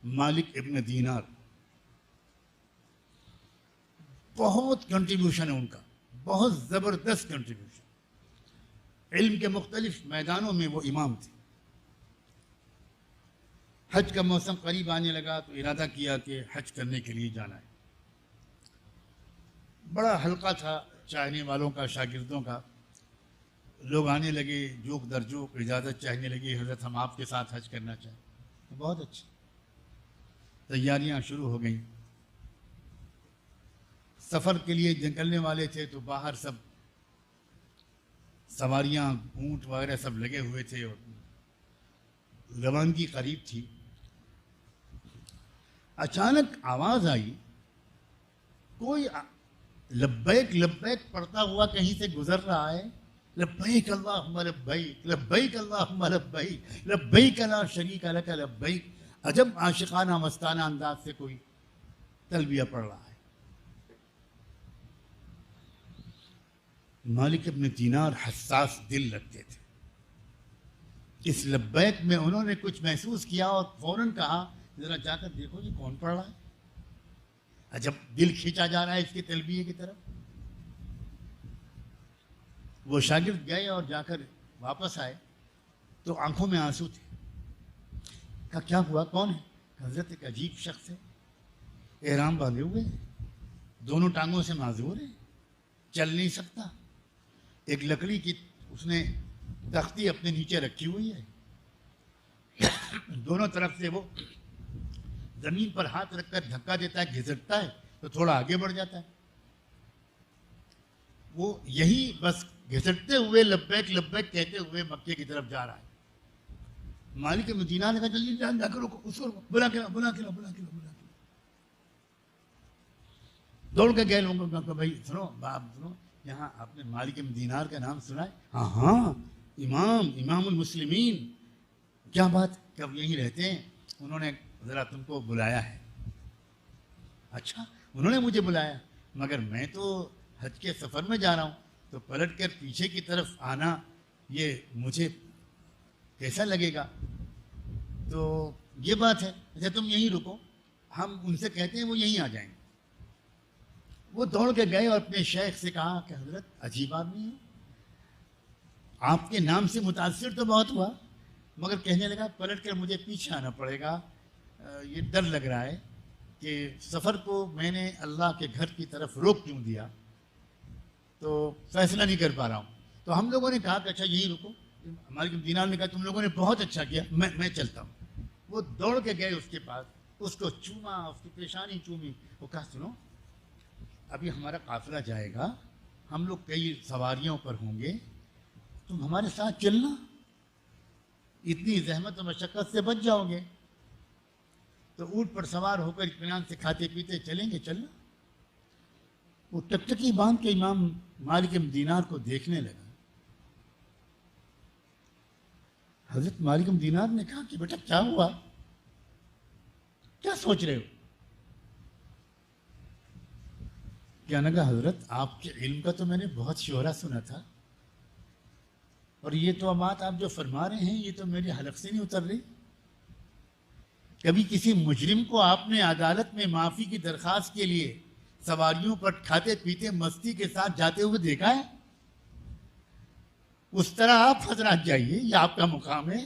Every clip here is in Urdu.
مالک ابن دینار، بہت کنٹریبیوشن ہے ان کا، بہت زبردست کنٹریبیوشن، علم کے مختلف میدانوں میں وہ امام تھے۔ حج کا موسم قریب آنے لگا تو ارادہ کیا کہ حج کرنے کے لیے جانا ہے۔ بڑا حلقہ تھا چاہنے والوں کا، شاگردوں کا، لوگ آنے لگے جوک در جوک، اجازت چاہنے لگے، حضرت ہم آپ کے ساتھ حج کرنا چاہیں۔ بہت اچھا، تیاریاں شروع ہو گئیں۔ سفر کے لیے نکلنے والے تھے تو باہر سب سواریاں، اونٹ وغیرہ سب لگے ہوئے تھے اور روانگی قریب تھی۔ اچانک آواز آئی، کوئی لبیک لبیک پڑھتا ہوا کہیں سے گزر رہا ہے، لبیک اللہم لبیک، لبیک اللہم لبیک، لبیک لا شریک لک لبیک۔ عجب عاشقانہ مستانہ انداز سے کوئی تلبیہ پڑھ رہا ہے۔ مالک ابن دینار حساس دل رکھتے تھے، اس لبیک میں انہوں نے کچھ محسوس کیا اور فوراً کہا ذرا جا کر دیکھو یہ کون پڑھ رہا ہے، عجب دل کھینچا جا رہا ہے اس کے تلبیہ کی طرف۔ وہ شاگرد گئے اور جا کر واپس آئے تو آنکھوں میں آنسو تھے۔ کہا کیا ہوا، کون ہے؟ حضرت ایک عجیب شخص ہے، احرام باندھے ہوئے ہیں، دونوں ٹانگوں سے معذور ہے، چل نہیں سکتا، ایک لکڑی کی اس نے تختی اپنے نیچے رکھی ہوئی ہے، دونوں طرف سے وہ زمین پر ہاتھ رکھ کر دھکا دیتا ہے، گھسٹتا ہے تو تھوڑا آگے بڑھ جاتا ہے، وہ یہی بس گھسٹتے ہوئے لبیک لبیک کہتے ہوئے مکے کی طرف جا رہا ہے۔ مالک ابن دینار نے کہا جلدی جا کر اس کو بلا کے بلا کے بلا کے بلا کے دوڑ کے گئے لوگوں کو، بھائی سنو باپ سنو، یہاں آپ نے مالک ابن دینار کا نام سنا ہے؟ ہاں ہاں، امام المسلمین، کیا بات، کب یہیں رہتے ہیں؟ انہوں نے ذرا تم کو بلایا ہے۔ اچھا، انہوں نے مجھے بلایا، مگر میں تو حج کے سفر میں جا رہا ہوں، تو پلٹ کر پیچھے کی طرف آنا یہ مجھے کیسا لگے گا؟ تو یہ بات ہے، اچھا تم یہیں رکو، ہم ان سے کہتے ہیں وہ یہیں آ جائیں گے۔ وہ دوڑ کے گئے اور اپنے شیخ سے کہا کہ حضرت عجیب آدمی ہے، آپ کے نام سے متاثر تو بہت ہوا، مگر کہنے لگا پلٹ کر مجھے پیچھے آنا پڑے گا، یہ ڈر لگ رہا ہے کہ سفر کو میں نے اللہ کے گھر کی طرف روک کیوں دیا، تو فیصلہ نہیں کر پا رہا ہوں۔ تو ہم لوگوں نے کہا کہ اچھا یہیں رکو۔ مالک ابن دینار نے کہا تم لوگوں نے بہت اچھا کیا، میں چلتا ہوں۔ وہ دوڑ کے گئے اس کے پاس، اس کو چوما، اس کی پیشانی چومی، وہ کہا سنو ابھی ہمارا قافلہ جائے گا، ہم لوگ کئی سواریوں پر ہوں گے، تم ہمارے ساتھ چلنا، اتنی زحمت و مشقت سے بچ جاؤ گے، تو اونٹ پر سوار ہو کر اطمینان سے کھاتے پیتے چلیں گے، چلنا۔ وہ ٹکٹکی باندھ کے امام مالک ابن دینار کو دیکھنے لگا۔ حضرت مالک ابن دینار نے کہا کہ بیٹا کیا ہوا، کیا سوچ رہے ہو؟ کیا نے کہا حضرت آپ کے علم کا تو میں نے بہت شہرا سنا تھا، اور یہ تو بات آپ جو فرما رہے ہیں یہ تو میرے حلق سے نہیں اتر رہی۔ کبھی کسی مجرم کو آپ نے عدالت میں معافی کی درخواست کے لیے سواریوں پر کھاتے پیتے مستی کے ساتھ جاتے ہوئے دیکھا ہے؟ اس طرح آپ حضرات جائیے، یہ آپ کا مقام ہے۔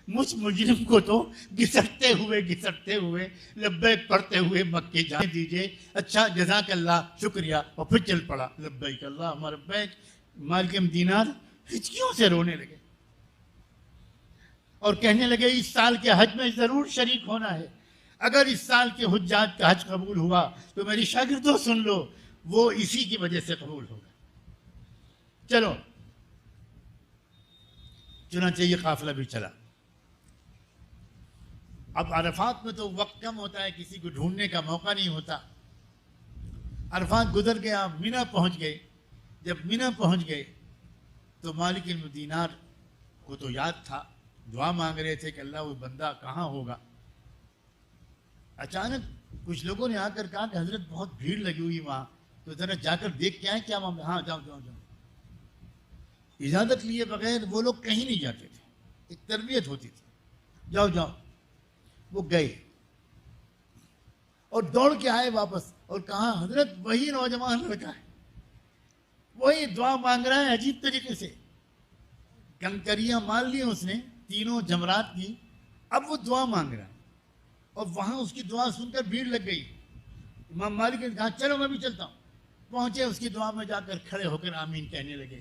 مجھ مجرم کو تو گھسٹتے ہوئے لبیک پڑھتے ہوئے مکے جانے دیجئے، اچھا جزاک اللہ، شکریہ، اور پھر چل پڑا لبیک اللہم لبیک۔ مالک ابن دینار ہچکیوں سے رونے لگے اور کہنے لگے اس سال کے حج میں ضرور شریک ہونا ہے، اگر اس سال کے حجاج کا حج قبول ہوا تو میری شاگردوں سن لو، وہ اسی کی وجہ سے قبول ہوگا۔ چلو، چنانچہ یہ قافلہ بھی چلا۔ اب عرفات میں تو وقت کم ہوتا ہے، کسی کو ڈھونڈنے کا موقع نہیں ہوتا۔ عرفات گزر گیا، مینا پہنچ گئے۔ جب مینا پہنچ گئے تو مالک ابن دینار کو تو یاد تھا، دعا مانگ رہے تھے کہ اللہ وہ بندہ کہاں ہوگا۔ اچانک کچھ لوگوں نے آ کر کہا کہ حضرت بہت بھیڑ لگی ہوئی وہاں، تو ذرا جا کر دیکھ کے آئیں کیا معاملہ۔ ہاں جاؤ جاؤ جاؤ۔ اجازت لیے بغیر وہ لوگ کہیں نہیں جاتے تھے، ایک تربیت ہوتی تھی، جاؤ جاؤ۔ وہ گئے، اور دوڑ کے آئے واپس اور کہا حضرت وہی نوجوان لڑکا ہے، وہی دعا مانگ رہا ہے عجیب طریقے سے، کنکریاں مان لی اس نے تینوں جمرات کی، اب وہ دعا مانگ رہا ہے، اور وہاں اس کی دعا سن کر بھیڑ لگ گئی۔ امام مالک نے کہا چلو میں بھی چلتا ہوں، پہنچے اس کی دعا میں جا کر کھڑے ہو کر آمین کہنے لگے۔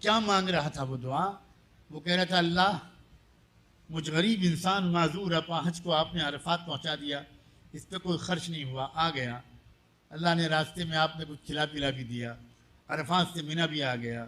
کیا مانگ رہا تھا وہ دعا؟ وہ کہہ رہا تھا اللہ مجھ غریب انسان معذور اپاہج کو آپ نے عرفات پہنچا دیا، اس پہ کوئی خرچ نہیں ہوا، آ گیا، اللہ نے راستے میں آپ نے کچھ کھلا پلا بھی دیا، عرفات سے منی بھی آ گیا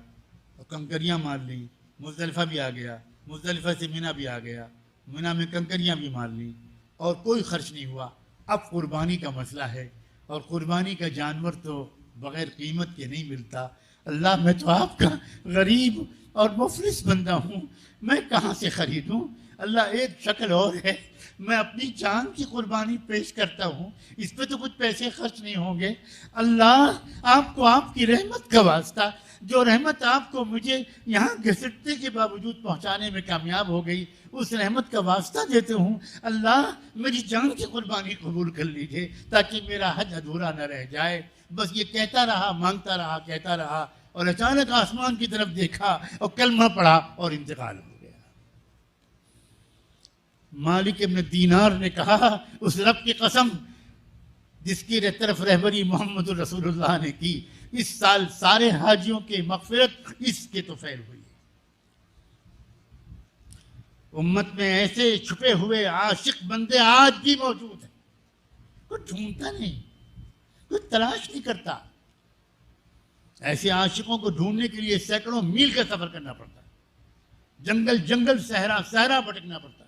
اور کنکریاں مار لیں، مزدلفہ بھی آ گیا، مزدلفہ سے منی بھی آ گیا، منی میں کنکریاں بھی مار لیں اور کوئی خرچ نہیں ہوا، اب قربانی کا مسئلہ ہے اور قربانی کا جانور تو بغیر قیمت کے نہیں ملتا، اللہ میں تو آپ کا غریب اور مفلس بندہ ہوں، میں کہاں سے خریدوں؟ اللہ ایک شکل اور ہے، میں اپنی جان کی قربانی پیش کرتا ہوں، اس پہ تو کچھ پیسے خرچ نہیں ہوں گے، اللہ آپ کو آپ کی رحمت کا واسطہ، جو رحمت آپ کو مجھے یہاں گھسٹنے کے باوجود پہنچانے میں کامیاب ہو گئی، اس رحمت کا واسطہ دیتے ہوں، اللہ میری جان کی قربانی قبول کر لیجئے تاکہ میرا حج ادھورا نہ رہ جائے۔ بس یہ کہتا رہا، مانگتا رہا، کہتا رہا، اور اچانک آسمان کی طرف دیکھا اور کلمہ پڑھا اور انتقال ہو گیا۔ مالک ابن دینار نے کہا اس رب کی قسم جس کی طرف رہبری محمد رسول اللہ نے کی، اس سال سارے حاجیوں کی مغفرت اس کے طفیل ہوئی۔ امت میں ایسے چھپے ہوئے عاشق بندے آج بھی موجود ہیں، کوئی ڈھونڈتا نہیں، کوئی تلاش نہیں کرتا، ایسے عاشقوں کو ڈھونڈنے کے لیے سینکڑوں میل کا سفر کرنا پڑتا ہے، جنگل جنگل صحرا صحرا بھٹکنا پڑتا ہے۔